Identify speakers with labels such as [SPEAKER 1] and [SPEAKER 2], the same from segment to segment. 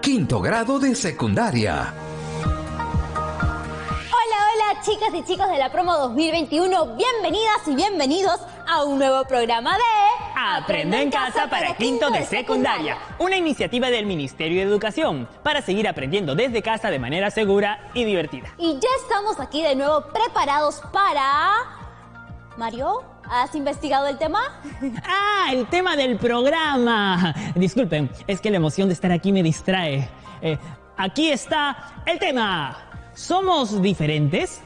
[SPEAKER 1] quinto grado de secundaria.
[SPEAKER 2] Hola chicas y chicos de la promo 2021, bienvenidas y bienvenidos a un nuevo programa de
[SPEAKER 3] Aprende en casa para quinto de secundaria, una iniciativa del Ministerio de Educación para seguir aprendiendo desde casa de manera segura y divertida.
[SPEAKER 2] Y ya estamos aquí de nuevo preparados para... Mario, ¿has investigado el tema?
[SPEAKER 3] ¡Ah, el tema del programa! Disculpen, es que la emoción de estar aquí me distrae. Aquí está el tema. ¿Somos diferentes?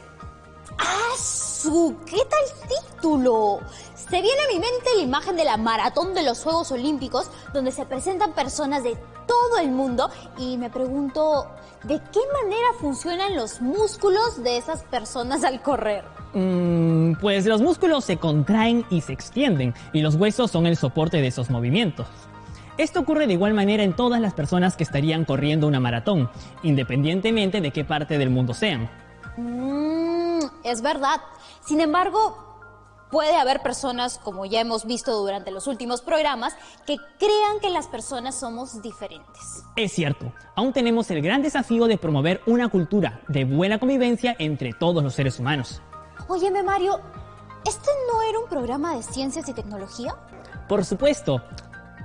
[SPEAKER 2] ¿Qué tal título? Se viene a mi mente la imagen de la maratón de los Juegos Olímpicos, donde se presentan personas de todo el mundo y me pregunto, ¿de qué manera funcionan los músculos de esas personas al correr?
[SPEAKER 3] Pues los músculos se contraen y se extienden, y los huesos son el soporte de esos movimientos. Esto ocurre de igual manera en todas las personas que estarían corriendo una maratón, independientemente de qué parte del mundo sean.
[SPEAKER 2] Es verdad. Sin embargo, puede haber personas, como ya hemos visto durante los últimos programas, que crean que las personas somos diferentes.
[SPEAKER 3] Es cierto, aún tenemos el gran desafío de promover una cultura de buena convivencia entre todos los seres humanos.
[SPEAKER 2] Óyeme, Mario, ¿este no era un programa de ciencias y tecnología?
[SPEAKER 3] Por supuesto,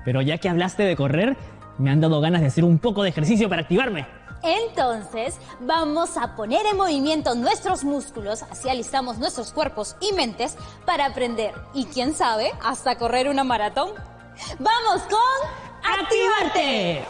[SPEAKER 3] pero ya que hablaste de correr, me han dado ganas de hacer un poco de ejercicio para activarme.
[SPEAKER 2] Entonces, vamos a poner en movimiento nuestros músculos, así alistamos nuestros cuerpos y mentes para aprender, y quién sabe, hasta correr una maratón. ¡Vamos con
[SPEAKER 3] ¡Activarte!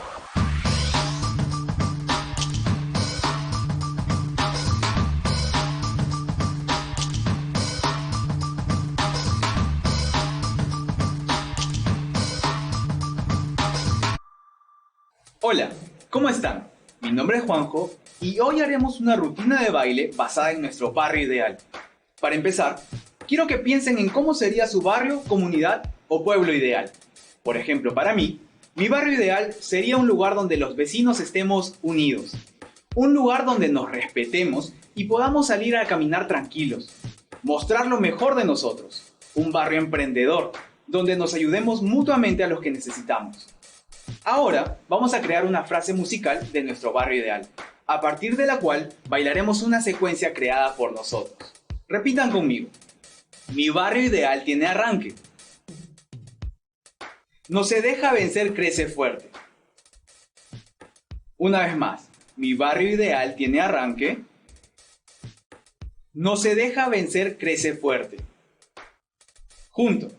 [SPEAKER 4] Hola, ¿cómo están? Mi nombre es Juanjo y hoy haremos una rutina de baile basada en nuestro barrio ideal. Para empezar, quiero que piensen en cómo sería su barrio, comunidad o pueblo ideal. Por ejemplo, para mí, mi barrio ideal sería un lugar donde los vecinos estemos unidos. Un lugar donde nos respetemos y podamos salir a caminar tranquilos. Mostrar lo mejor de nosotros. Un barrio emprendedor, donde nos ayudemos mutuamente a los que necesitamos. Ahora vamos a crear una frase musical de nuestro barrio ideal, a partir de la cual bailaremos una secuencia creada por nosotros. Repitan conmigo. Mi barrio ideal tiene arranque. No se deja vencer, crece fuerte. Una vez más. Mi barrio ideal tiene arranque. No se deja vencer, crece fuerte. Junto.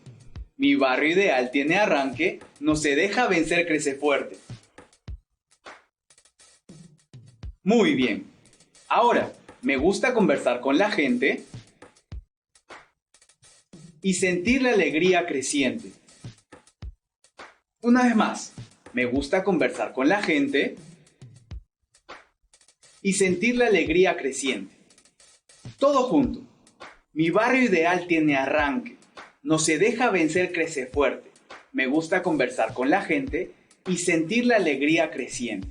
[SPEAKER 4] Mi barrio ideal tiene arranque, no se deja vencer, crece fuerte. Muy bien. Ahora, me gusta conversar con la gente y sentir la alegría creciente. Una vez más, me gusta conversar con la gente y sentir la alegría creciente. Todo junto. Mi barrio ideal tiene arranque. No se deja vencer, crece fuerte. Me gusta conversar con la gente y sentir la alegría creciente.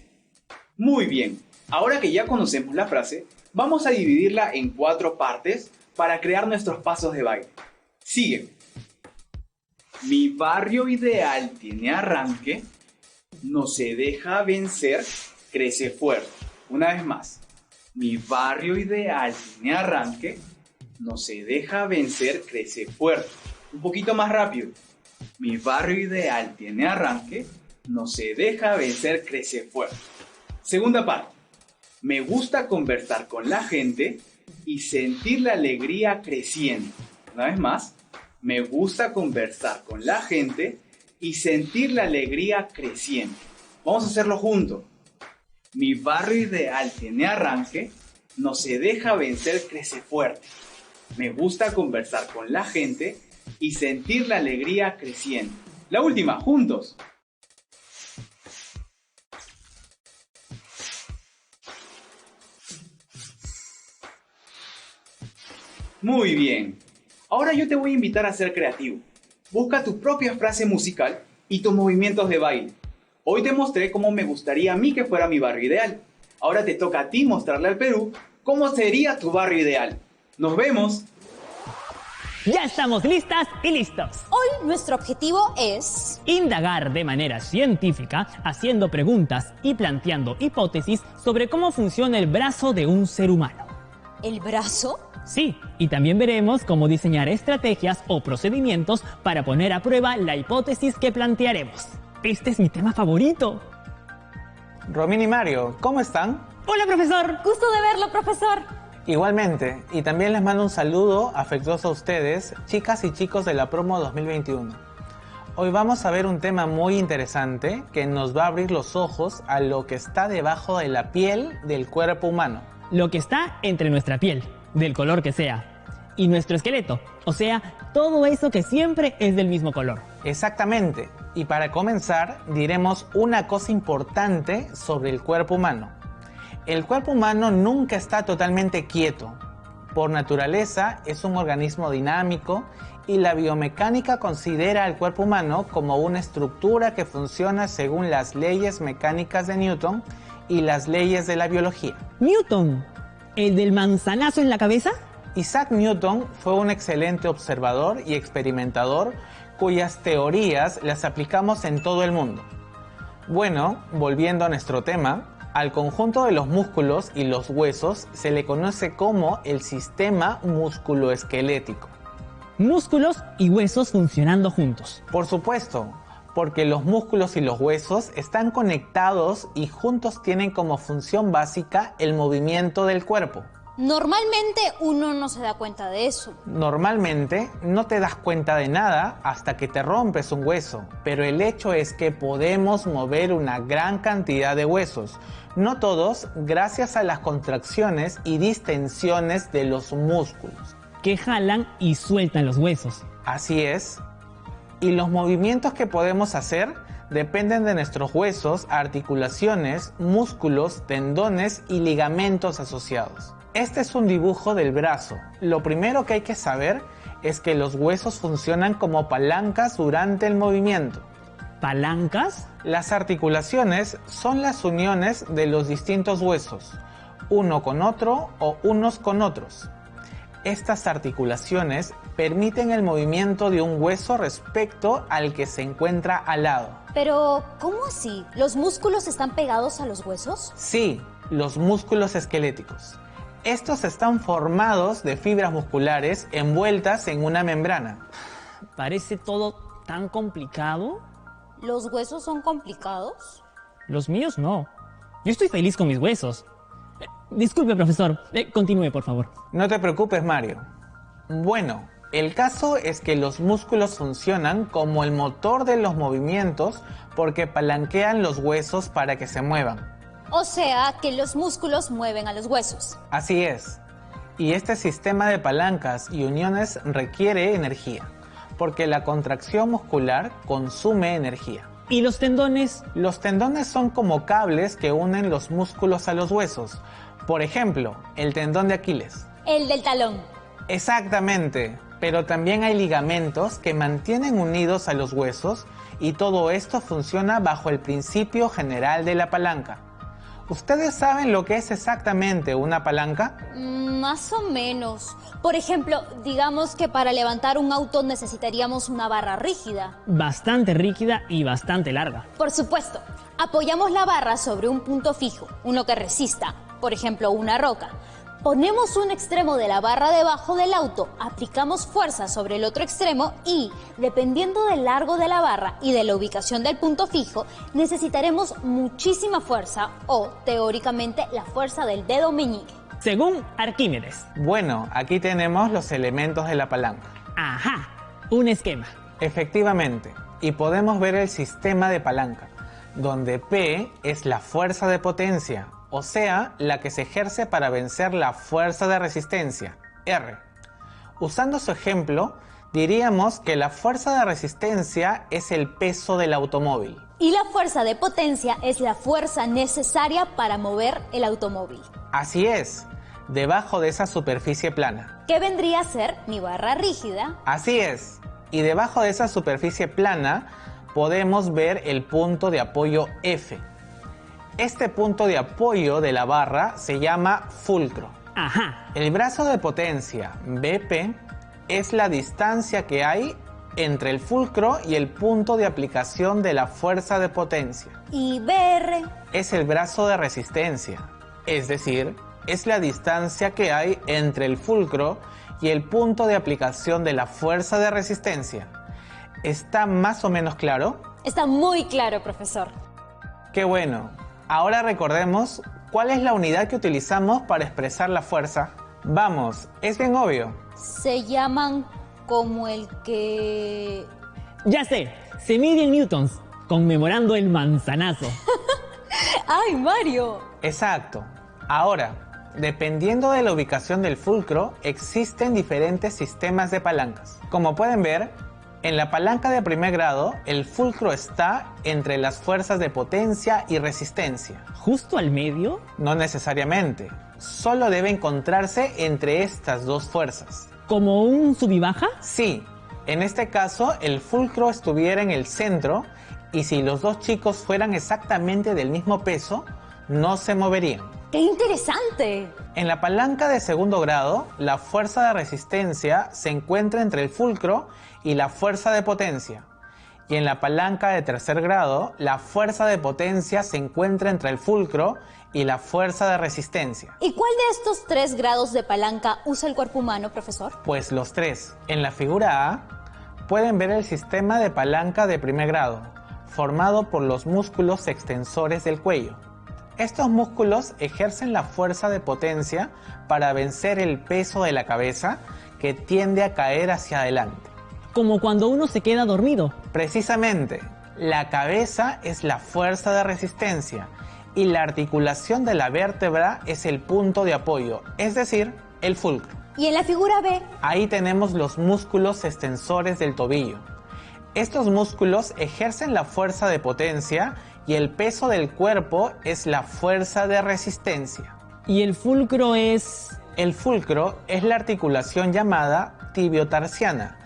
[SPEAKER 4] Muy bien, ahora que ya conocemos la frase, vamos a dividirla en 4 partes para crear nuestros pasos de baile. Sigue. Mi barrio ideal tiene arranque. No se deja vencer, crece fuerte. Una vez más. Mi barrio ideal tiene arranque. No se deja vencer, crece fuerte. Un poquito más rápido. Mi barrio ideal tiene arranque, no se deja vencer, crece fuerte. Segunda parte. Me gusta conversar con la gente y sentir la alegría creciente. Una vez más. Me gusta conversar con la gente y sentir la alegría creciente. Vamos a hacerlo juntos. Mi barrio ideal tiene arranque, no se deja vencer, crece fuerte. Me gusta conversar con la gente y sentir la alegría creciente. La última, juntos. Muy bien. Ahora yo te voy a invitar a ser creativo. Busca tu propia frase musical y tus movimientos de baile. Hoy te mostré cómo me gustaría a mí que fuera mi barrio ideal. Ahora te toca a ti mostrarle al Perú cómo sería tu barrio ideal. ¡Nos vemos!
[SPEAKER 3] Ya estamos listas y listos.
[SPEAKER 2] Hoy nuestro objetivo es
[SPEAKER 3] Indagar de manera científica, haciendo preguntas y planteando hipótesis sobre cómo funciona el brazo de un ser humano.
[SPEAKER 2] el brazo.
[SPEAKER 3] Sí, y también veremos cómo diseñar estrategias o procedimientos para poner a prueba la hipótesis que plantearemos. Este es mi tema favorito.
[SPEAKER 5] Romina y Mario, ¿cómo están?
[SPEAKER 3] ¡Hola, profesor!
[SPEAKER 2] Gusto de verlo, profesor.
[SPEAKER 5] Igualmente, y también les mando un saludo afectuoso a ustedes, chicas y chicos de la promo 2021. Hoy vamos a ver un tema muy interesante que nos va a abrir los ojos a lo que está debajo de la piel del cuerpo humano.
[SPEAKER 3] Lo que está entre nuestra piel, del color que sea, y nuestro esqueleto, o sea, todo eso que siempre es del mismo color.
[SPEAKER 5] Exactamente, y para comenzar diremos una cosa importante sobre el cuerpo humano. El cuerpo humano nunca está totalmente quieto. Por naturaleza es un organismo dinámico y la biomecánica considera al cuerpo humano como una estructura que funciona según las leyes mecánicas de Newton y las leyes de la biología.
[SPEAKER 3] Newton, ¿el del manzanazo en la cabeza?
[SPEAKER 5] Isaac Newton fue un excelente observador y experimentador cuyas teorías las aplicamos en todo el mundo. Bueno, volviendo a nuestro tema, al conjunto de los músculos y los huesos se le conoce como el sistema musculoesquelético.
[SPEAKER 3] Músculos y huesos funcionando juntos.
[SPEAKER 5] Por supuesto, porque los músculos y los huesos están conectados y juntos tienen como función básica el movimiento del cuerpo.
[SPEAKER 2] Normalmente uno no se da cuenta de eso.
[SPEAKER 5] Normalmente no te das cuenta de nada hasta que te rompes un hueso, pero el hecho es que podemos mover una gran cantidad de huesos, no todos gracias a las contracciones y distensiones de los músculos.
[SPEAKER 3] Que jalan y sueltan los huesos.
[SPEAKER 5] Así es, y los movimientos que podemos hacer dependen de nuestros huesos, articulaciones, músculos, tendones y ligamentos asociados. Este es un dibujo del brazo. Lo primero que hay que saber es que los huesos funcionan como palancas durante el movimiento.
[SPEAKER 3] ¿Palancas?
[SPEAKER 5] Las articulaciones son las uniones de los distintos huesos, uno con otro o unos con otros. Estas articulaciones permiten el movimiento de un hueso respecto al que se encuentra al lado.
[SPEAKER 2] Pero, ¿cómo así? ¿Los músculos están pegados a los huesos?
[SPEAKER 5] Sí, los músculos esqueléticos. Estos están formados de fibras musculares envueltas en una membrana.
[SPEAKER 3] Parece todo tan complicado.
[SPEAKER 2] ¿Los huesos son complicados?
[SPEAKER 3] Los míos no. Yo estoy feliz con mis huesos. Disculpe, profesor. Continúe, por favor.
[SPEAKER 5] No te preocupes, Mario. Bueno, el caso es que los músculos funcionan como el motor de los movimientos porque palanquean los huesos para que se muevan.
[SPEAKER 2] O sea, que los músculos mueven a los huesos.
[SPEAKER 5] Así es. Y este sistema de palancas y uniones requiere energía, porque la contracción muscular consume energía.
[SPEAKER 3] ¿Y los tendones?
[SPEAKER 5] Los tendones son como cables que unen los músculos a los huesos. Por ejemplo, el tendón de Aquiles.
[SPEAKER 2] El del talón.
[SPEAKER 5] Exactamente, pero también hay ligamentos que mantienen unidos a los huesos y todo esto funciona bajo el principio general de la palanca. ¿Ustedes saben lo que es exactamente una palanca?
[SPEAKER 2] Más o menos. Por ejemplo, digamos que para levantar un auto necesitaríamos una barra rígida.
[SPEAKER 3] Bastante rígida y bastante larga.
[SPEAKER 2] Por supuesto, apoyamos la barra sobre un punto fijo, uno que resista, por ejemplo, una roca. Ponemos un extremo de la barra debajo del auto, aplicamos fuerza sobre el otro extremo y, dependiendo del largo de la barra y de la ubicación del punto fijo, necesitaremos muchísima fuerza o, teóricamente, la fuerza del dedo meñique.
[SPEAKER 3] Según Arquímedes.
[SPEAKER 5] Bueno, aquí tenemos los elementos de la palanca.
[SPEAKER 3] Ajá, un esquema.
[SPEAKER 5] Efectivamente, y podemos ver el sistema de palanca, donde P es la fuerza de potencia, o sea, la que se ejerce para vencer la fuerza de resistencia, R. Usando su ejemplo, diríamos que la fuerza de resistencia es el peso del automóvil.
[SPEAKER 2] Y la fuerza de potencia es la fuerza necesaria para mover el automóvil.
[SPEAKER 5] Así es, debajo de esa superficie plana.
[SPEAKER 2] ¿Qué vendría a ser mi barra rígida?
[SPEAKER 5] Así es, y debajo de esa superficie plana podemos ver el punto de apoyo F. Este punto de apoyo de la barra se llama fulcro.
[SPEAKER 3] Ajá.
[SPEAKER 5] El brazo de potencia, BP, es la distancia que hay entre el fulcro y el punto de aplicación de la fuerza de potencia.
[SPEAKER 2] ¿Y BR?
[SPEAKER 5] Es el brazo de resistencia, es decir, es la distancia que hay entre el fulcro y el punto de aplicación de la fuerza de resistencia. ¿Está más o menos claro?
[SPEAKER 2] Está muy claro, profesor.
[SPEAKER 5] ¡Qué bueno! Ahora recordemos cuál es la unidad que utilizamos para expresar la fuerza. Vamos, es bien obvio.
[SPEAKER 2] Se llaman como el que...
[SPEAKER 3] Ya sé, se mide en newtons, conmemorando el manzanazo.
[SPEAKER 2] ¡Ay, Mario!
[SPEAKER 5] Exacto. Ahora, dependiendo de la ubicación del fulcro, existen diferentes sistemas de palancas. Como pueden ver, en la palanca de primer grado, el fulcro está entre las fuerzas de potencia y resistencia.
[SPEAKER 3] ¿Justo al medio?
[SPEAKER 5] No necesariamente, solo debe encontrarse entre estas dos fuerzas.
[SPEAKER 3] ¿Como un sub y baja?
[SPEAKER 5] Sí, en este caso el fulcro estuviera en el centro y si los dos chicos fueran exactamente del mismo peso, no se moverían.
[SPEAKER 2] ¡Qué interesante!
[SPEAKER 5] En la palanca de segundo grado, la fuerza de resistencia se encuentra entre el fulcro y la fuerza de potencia. Y en la palanca de tercer grado, la fuerza de potencia se encuentra entre el fulcro y la fuerza de resistencia.
[SPEAKER 2] ¿Y cuál de estos 3 grados de palanca usa el cuerpo humano, profesor?
[SPEAKER 5] Pues los tres. En la figura A, pueden ver el sistema de palanca de primer grado, formado por los músculos extensores del cuello. Estos músculos ejercen la fuerza de potencia para vencer el peso de la cabeza que tiende a caer hacia adelante.
[SPEAKER 3] Como cuando uno se queda dormido.
[SPEAKER 5] Precisamente, la cabeza es la fuerza de resistencia y la articulación de la vértebra es el punto de apoyo, es decir, el fulcro.
[SPEAKER 2] ¿Y en la figura B?
[SPEAKER 5] Ahí tenemos los músculos extensores del tobillo. Estos músculos ejercen la fuerza de potencia y el peso del cuerpo es la fuerza de resistencia.
[SPEAKER 3] ¿Y el fulcro es...?
[SPEAKER 5] El fulcro es la articulación llamada tibiotarsiana,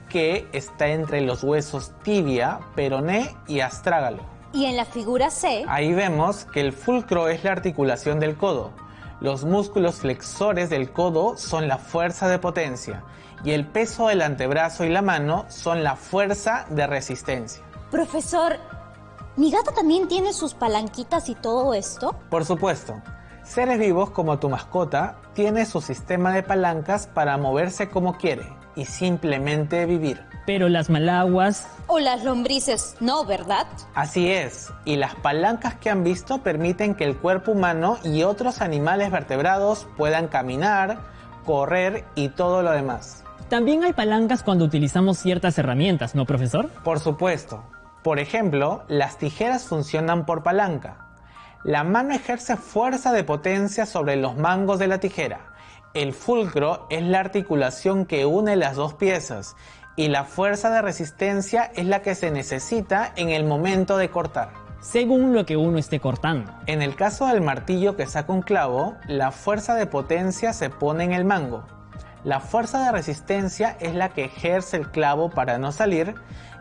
[SPEAKER 5] que está entre los huesos tibia, peroné y astrágalo.
[SPEAKER 2] ¿Y en la figura C?
[SPEAKER 5] Ahí vemos que el fulcro es la articulación del codo. Los músculos flexores del codo son la fuerza de potencia y el peso del antebrazo y la mano son la fuerza de resistencia.
[SPEAKER 2] Profesor, ¿mi gata también tiene sus palanquitas y todo esto?
[SPEAKER 5] Por supuesto, seres vivos como tu mascota tiene su sistema de palancas para moverse como quiere y simplemente vivir.
[SPEAKER 3] Pero las malaguas...
[SPEAKER 2] ¿O las lombrices no, verdad?
[SPEAKER 5] Así es, y las palancas que han visto permiten que el cuerpo humano y otros animales vertebrados puedan caminar, correr y todo lo demás.
[SPEAKER 3] También hay palancas cuando utilizamos ciertas herramientas, ¿no, profesor?
[SPEAKER 5] Por supuesto. Por ejemplo, las tijeras funcionan por palanca. La mano ejerce fuerza de potencia sobre los mangos de la tijera. El fulcro es la articulación que une las dos piezas y la fuerza de resistencia es la que se necesita en el momento de cortar.
[SPEAKER 3] Según lo que uno esté cortando.
[SPEAKER 5] En el caso del martillo que saca un clavo, la fuerza de potencia se pone en el mango. La fuerza de resistencia es la que ejerce el clavo para no salir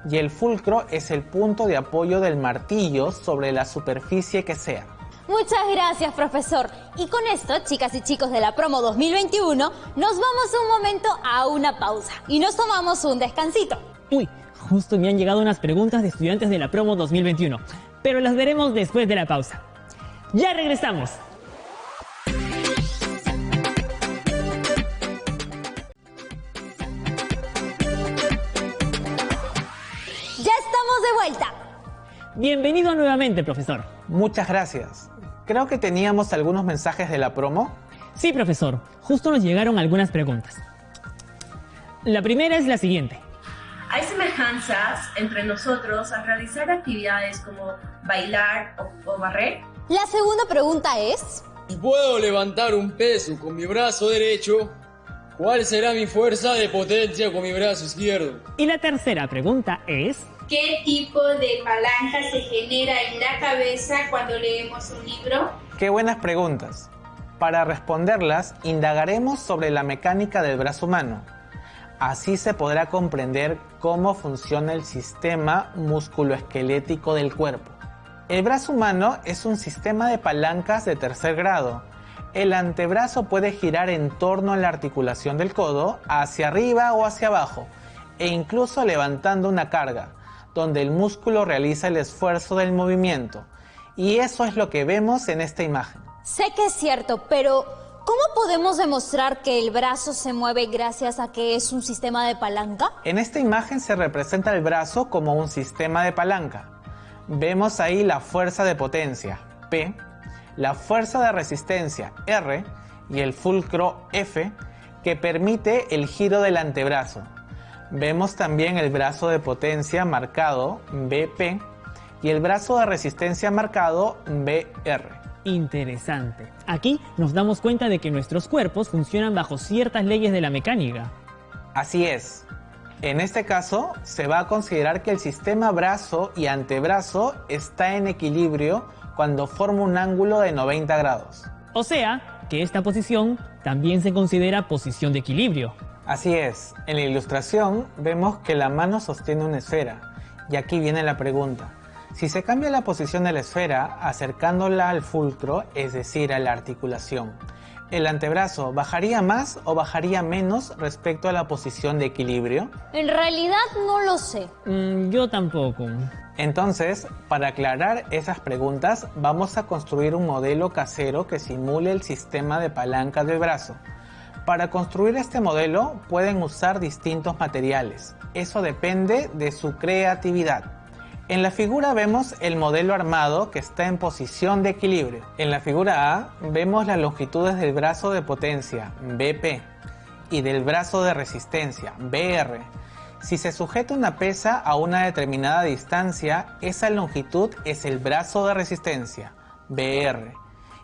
[SPEAKER 5] y el fulcro es el punto de apoyo del martillo sobre la superficie que sea.
[SPEAKER 2] Muchas gracias, profesor. Y con esto, chicas y chicos de la promo 2021, nos vamos un momento a una pausa y nos tomamos un descansito.
[SPEAKER 3] Uy, justo me han llegado unas preguntas de estudiantes de la promo 2021, pero las veremos después de la pausa. ¡Ya regresamos!
[SPEAKER 2] ¡Ya estamos de vuelta!
[SPEAKER 3] Bienvenido nuevamente, profesor.
[SPEAKER 5] Muchas gracias. Creo que teníamos algunos mensajes de la promo.
[SPEAKER 3] Sí, profesor. Justo nos llegaron algunas preguntas. La primera es la siguiente.
[SPEAKER 6] ¿Hay semejanzas entre nosotros al realizar actividades como bailar o barrer?
[SPEAKER 2] La segunda pregunta es...
[SPEAKER 7] Si puedo levantar un peso con mi brazo derecho, ¿cuál será mi fuerza de potencia con mi brazo izquierdo?
[SPEAKER 3] Y la tercera pregunta es...
[SPEAKER 8] ¿Qué tipo de palanca se genera en la cabeza cuando leemos un libro?
[SPEAKER 5] ¡Qué buenas preguntas! Para responderlas, indagaremos sobre la mecánica del brazo humano. Así se podrá comprender cómo funciona el sistema musculoesquelético del cuerpo. El brazo humano es un sistema de palancas de tercer grado. El antebrazo puede girar en torno a la articulación del codo, hacia arriba o hacia abajo, e incluso levantando una carga, donde el músculo realiza el esfuerzo del movimiento. Y eso es lo que vemos en esta imagen.
[SPEAKER 2] Sé que es cierto, pero ¿cómo podemos demostrar que el brazo se mueve gracias a que es un sistema de palanca?
[SPEAKER 5] En esta imagen se representa el brazo como un sistema de palanca. Vemos ahí la fuerza de potencia, P, la fuerza de resistencia, R, y el fulcro, F, que permite el giro del antebrazo. Vemos también el brazo de potencia marcado, BP, y el brazo de resistencia marcado, BR.
[SPEAKER 3] Interesante. Aquí nos damos cuenta de que nuestros cuerpos funcionan bajo ciertas leyes de la mecánica.
[SPEAKER 5] Así es. En este caso, se va a considerar que el sistema brazo y antebrazo está en equilibrio cuando forma un ángulo de 90 grados.
[SPEAKER 3] O sea, que esta posición también se considera posición de equilibrio.
[SPEAKER 5] Así es. En la ilustración vemos que la mano sostiene una esfera. Y aquí viene la pregunta. Si se cambia la posición de la esfera acercándola al fulcro, es decir, a la articulación, ¿el antebrazo bajaría más o bajaría menos respecto a la posición de equilibrio?
[SPEAKER 2] En realidad no lo sé.
[SPEAKER 3] Yo tampoco.
[SPEAKER 5] Entonces, para aclarar esas preguntas, vamos a construir un modelo casero que simule el sistema de palanca del brazo. Para construir este modelo pueden usar distintos materiales. Eso depende de su creatividad. En la figura vemos el modelo armado que está en posición de equilibrio. En la figura A vemos las longitudes del brazo de potencia, BP, y del brazo de resistencia, BR. Si se sujeta una pesa a una determinada distancia, esa longitud es el brazo de resistencia, BR.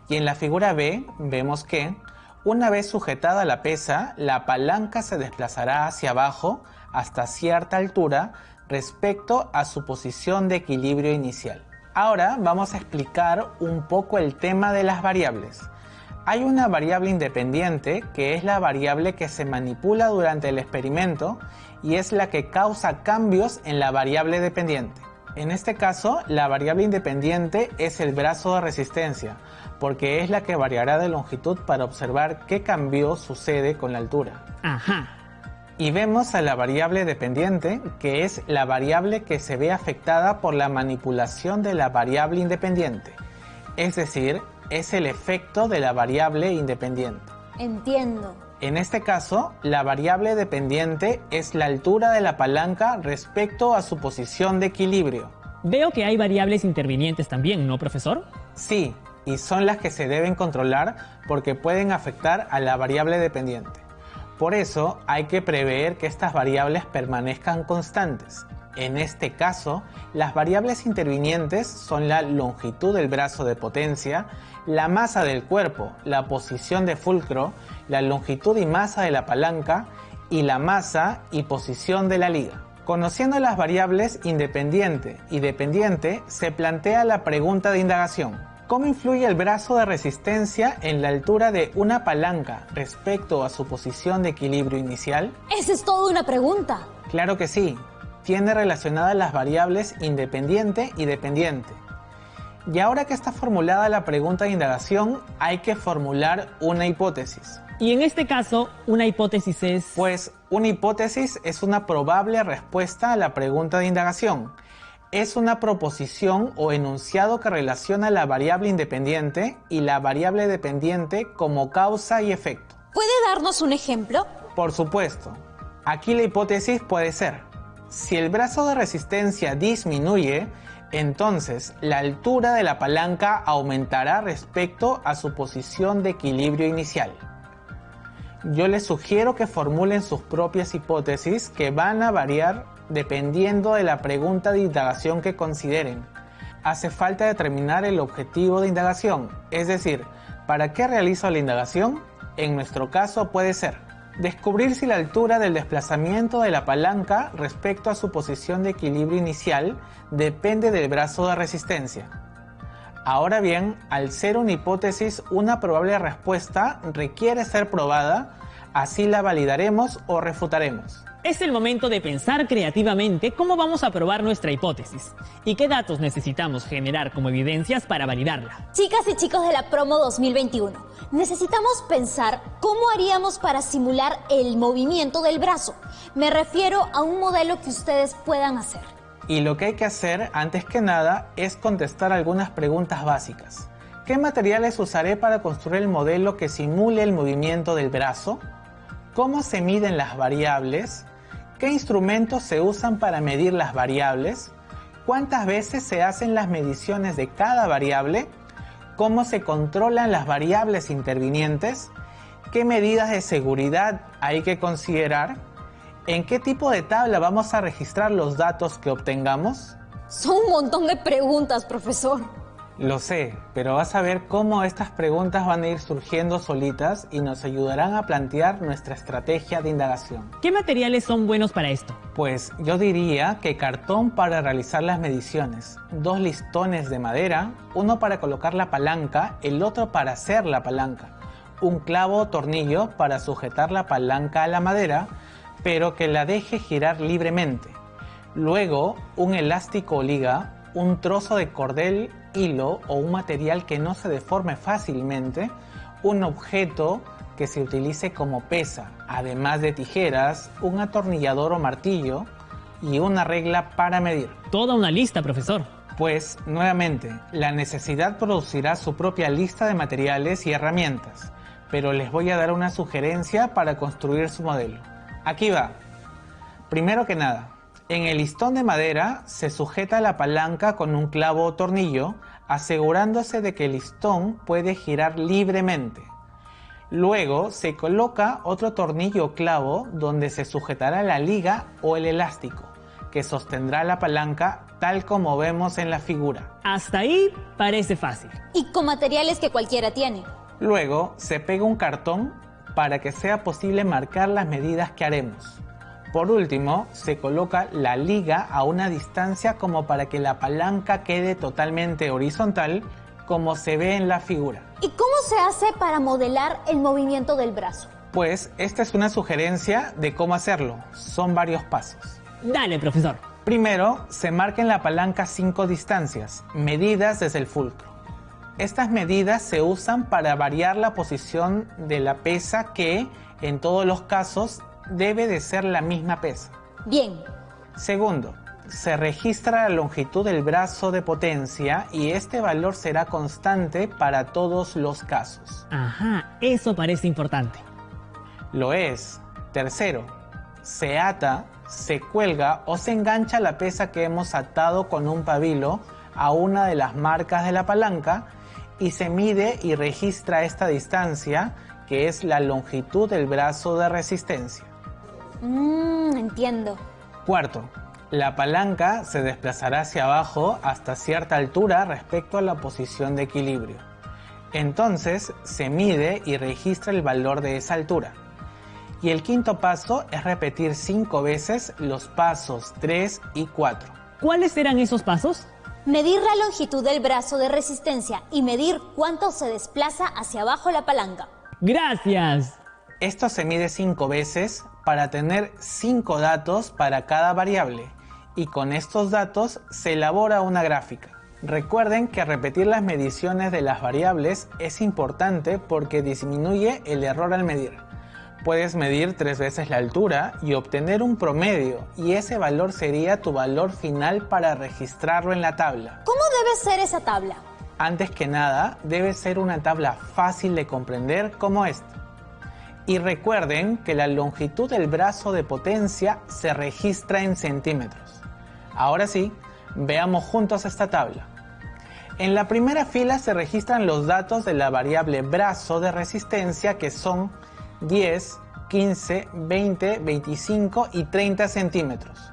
[SPEAKER 5] Y en la figura B vemos que, una vez sujetada la pesa, la palanca se desplazará hacia abajo hasta cierta altura respecto a su posición de equilibrio inicial. Ahora vamos a explicar un poco el tema de las variables. Hay una variable independiente que es la variable que se manipula durante el experimento y es la que causa cambios en la variable dependiente. En este caso, la variable independiente es el brazo de resistencia, porque es la que variará de longitud para observar qué cambio sucede con la altura.
[SPEAKER 3] Ajá.
[SPEAKER 5] Y vemos a la variable dependiente, que es la variable que se ve afectada por la manipulación de la variable independiente. Es decir, es el efecto de la variable independiente.
[SPEAKER 2] Entiendo.
[SPEAKER 5] En este caso, la variable dependiente es la altura de la palanca respecto a su posición de equilibrio.
[SPEAKER 3] Veo que hay variables intervinientes también, ¿no, profesor?
[SPEAKER 5] Sí, y son las que se deben controlar porque pueden afectar a la variable dependiente. Por eso hay que prever que estas variables permanezcan constantes. En este caso, las variables intervinientes son la longitud del brazo de potencia, la masa del cuerpo, la posición de fulcro, la longitud y masa de la palanca y la masa y posición de la liga. Conociendo las variables independiente y dependiente, se plantea la pregunta de indagación. ¿Cómo influye el brazo de resistencia en la altura de una palanca respecto a su posición de equilibrio inicial?
[SPEAKER 2] Esa es toda una pregunta.
[SPEAKER 5] Claro que sí. Tiene relacionadas las variables independiente y dependiente. Y ahora que está formulada la pregunta de indagación, hay que formular una hipótesis.
[SPEAKER 3] Y en este caso, una hipótesis es...
[SPEAKER 5] Pues una hipótesis es una probable respuesta a la pregunta de indagación. Es una proposición o enunciado que relaciona la variable independiente y la variable dependiente como causa y efecto.
[SPEAKER 2] ¿Puede darnos un ejemplo?
[SPEAKER 5] Por supuesto. Aquí la hipótesis puede ser: si el brazo de resistencia disminuye, entonces la altura de la palanca aumentará respecto a su posición de equilibrio inicial. Yo les sugiero que formulen sus propias hipótesis que van a variar dependiendo de la pregunta de indagación que consideren. Hace falta determinar el objetivo de indagación, es decir, ¿para qué realizo la indagación? En nuestro caso puede ser descubrir si la altura del desplazamiento de la palanca respecto a su posición de equilibrio inicial depende del brazo de resistencia. Ahora bien, al ser una hipótesis, una probable respuesta requiere ser probada, así la validaremos o refutaremos.
[SPEAKER 3] Es el momento de pensar creativamente cómo vamos a probar nuestra hipótesis y qué datos necesitamos generar como evidencias para validarla.
[SPEAKER 2] Chicas y chicos de la promo 2021, necesitamos pensar cómo haríamos para simular el movimiento del brazo. Me refiero a un modelo que ustedes puedan hacer.
[SPEAKER 5] Y lo que hay que hacer, antes que nada, es contestar algunas preguntas básicas. ¿Qué materiales usaré para construir el modelo que simule el movimiento del brazo? ¿Cómo se miden las variables? ¿Qué instrumentos se usan para medir las variables? ¿Cuántas veces se hacen las mediciones de cada variable? ¿Cómo se controlan las variables intervinientes? ¿Qué medidas de seguridad hay que considerar? ¿En qué tipo de tabla vamos a registrar los datos que obtengamos?
[SPEAKER 2] Son un montón de preguntas, profesor.
[SPEAKER 5] Lo sé, pero vas a ver cómo estas preguntas van a ir surgiendo solitas y nos ayudarán a plantear nuestra estrategia de indagación.
[SPEAKER 3] ¿Qué materiales son buenos para esto?
[SPEAKER 5] Pues yo diría que cartón para realizar las mediciones, 2 listones de madera, uno para colocar la palanca, el otro para hacer la palanca, un clavo o tornillo para sujetar la palanca a la madera, pero que la deje girar libremente. Luego, un elástico o liga, un trozo de cordel, hilo o un material que no se deforme fácilmente, un objeto que se utilice como pesa, además de tijeras, un atornillador o martillo y una regla para medir.
[SPEAKER 3] Toda una lista, profesor.
[SPEAKER 5] Pues, nuevamente, la necesidad producirá su propia lista de materiales y herramientas, pero les voy a dar una sugerencia para construir su modelo. Aquí va. Primero que nada, en el listón de madera se sujeta la palanca con un clavo o tornillo, asegurándose de que el listón puede girar libremente. Luego se coloca otro tornillo o clavo donde se sujetará la liga o el elástico, que sostendrá la palanca tal como vemos en la figura.
[SPEAKER 3] Hasta ahí parece fácil.
[SPEAKER 2] Y con materiales que cualquiera tiene.
[SPEAKER 5] Luego se pega un cartón para que sea posible marcar las medidas que haremos. Por último, se coloca la liga a una distancia como para que la palanca quede totalmente horizontal, como se ve en la figura.
[SPEAKER 2] ¿Y cómo se hace para modelar el movimiento del brazo?
[SPEAKER 5] Pues esta es una sugerencia de cómo hacerlo. Son varios pasos.
[SPEAKER 3] Dale, profesor.
[SPEAKER 5] Primero, se marca en la palanca 5 distancias, medidas desde el fulcro. Estas medidas se usan para variar la posición de la pesa que, en todos los casos, debe de ser la misma pesa.
[SPEAKER 2] Bien.
[SPEAKER 5] Segundo, se registra la longitud del brazo de potencia y este valor será constante para todos los casos.
[SPEAKER 3] Ajá, eso parece importante.
[SPEAKER 5] Lo es. Tercero, se ata, se cuelga o se engancha la pesa que hemos atado con un pabilo a una de las marcas de la palanca y se mide y registra esta distancia, que es la longitud del brazo de resistencia.
[SPEAKER 2] Entiendo.
[SPEAKER 5] Cuarto, la palanca se desplazará hacia abajo hasta cierta altura respecto a la posición de equilibrio. Entonces se mide y registra el valor de esa altura. Y el quinto paso es repetir 5 veces los pasos 3 y 4.
[SPEAKER 3] ¿Cuáles eran esos pasos?
[SPEAKER 2] Medir la longitud del brazo de resistencia y medir cuánto se desplaza hacia abajo la palanca.
[SPEAKER 3] ¡Gracias!
[SPEAKER 5] Esto se mide 5 veces para tener 5 datos para cada variable y con estos datos se elabora una gráfica. Recuerden que repetir las mediciones de las variables es importante porque disminuye el error al medir. Puedes medir 3 veces la altura y obtener un promedio y ese valor sería tu valor final para registrarlo en la tabla.
[SPEAKER 2] ¿Cómo debe ser esa tabla?
[SPEAKER 5] Antes que nada, debe ser una tabla fácil de comprender como esta. Y recuerden que la longitud del brazo de potencia se registra en centímetros. Ahora sí, veamos juntos esta tabla. En la primera fila se registran los datos de la variable brazo de resistencia que son 10, 15, 20, 25 y 30 centímetros.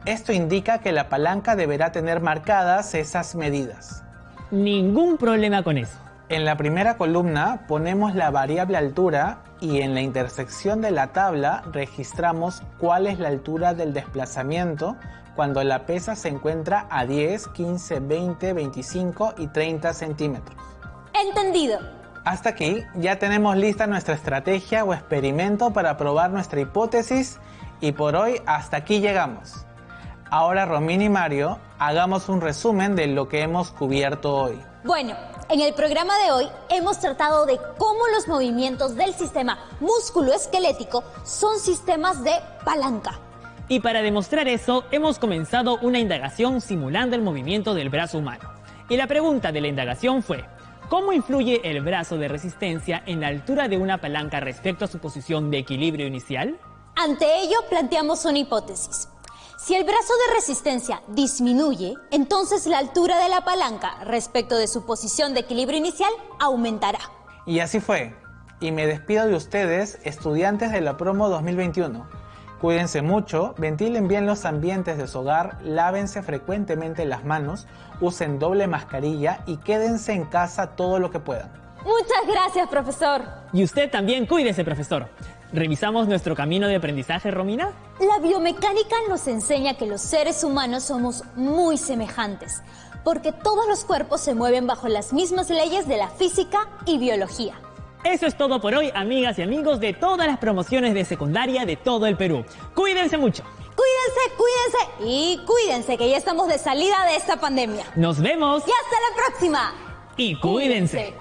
[SPEAKER 5] Esto indica que la palanca deberá tener marcadas esas medidas.
[SPEAKER 3] Ningún problema con eso.
[SPEAKER 5] En la primera columna ponemos la variable altura y en la intersección de la tabla registramos cuál es la altura del desplazamiento cuando la pesa se encuentra a 10, 15, 20, 25 y 30 centímetros.
[SPEAKER 2] Entendido.
[SPEAKER 5] Hasta aquí ya tenemos lista nuestra estrategia o experimento para probar nuestra hipótesis Y por hoy hasta aquí llegamos. Ahora Romina y Mario, hagamos un resumen de lo que hemos cubierto hoy.
[SPEAKER 2] Bueno, en el programa de hoy hemos tratado de cómo los movimientos del sistema musculoesquelético son sistemas de palanca.
[SPEAKER 3] Y para demostrar eso, hemos comenzado una indagación simulando el movimiento del brazo humano. Y la pregunta de la indagación fue: ¿cómo influye el brazo de resistencia en la altura de una palanca respecto a su posición de equilibrio inicial?
[SPEAKER 2] Ante ello, planteamos una hipótesis. Si el brazo de resistencia disminuye, entonces la altura de la palanca respecto de su posición de equilibrio inicial aumentará.
[SPEAKER 5] Y así fue. Y me despido de ustedes, estudiantes de la promo 2021. Cuídense mucho, ventilen bien los ambientes de su hogar, lávense frecuentemente las manos, usen doble mascarilla y quédense en casa todo lo que puedan.
[SPEAKER 2] Muchas gracias, profesor.
[SPEAKER 3] Y usted también cuídese, profesor. ¿Revisamos nuestro camino de aprendizaje, Romina?
[SPEAKER 2] La biomecánica nos enseña que los seres humanos somos muy semejantes, porque todos los cuerpos se mueven bajo las mismas leyes de la física y biología.
[SPEAKER 3] Eso es todo por hoy, amigas y amigos de todas las promociones de secundaria de todo el Perú. Cuídense mucho.
[SPEAKER 2] Cuídense y cuídense que ya estamos de salida de esta pandemia.
[SPEAKER 3] Nos vemos
[SPEAKER 2] Y hasta la próxima.
[SPEAKER 3] y cuídense.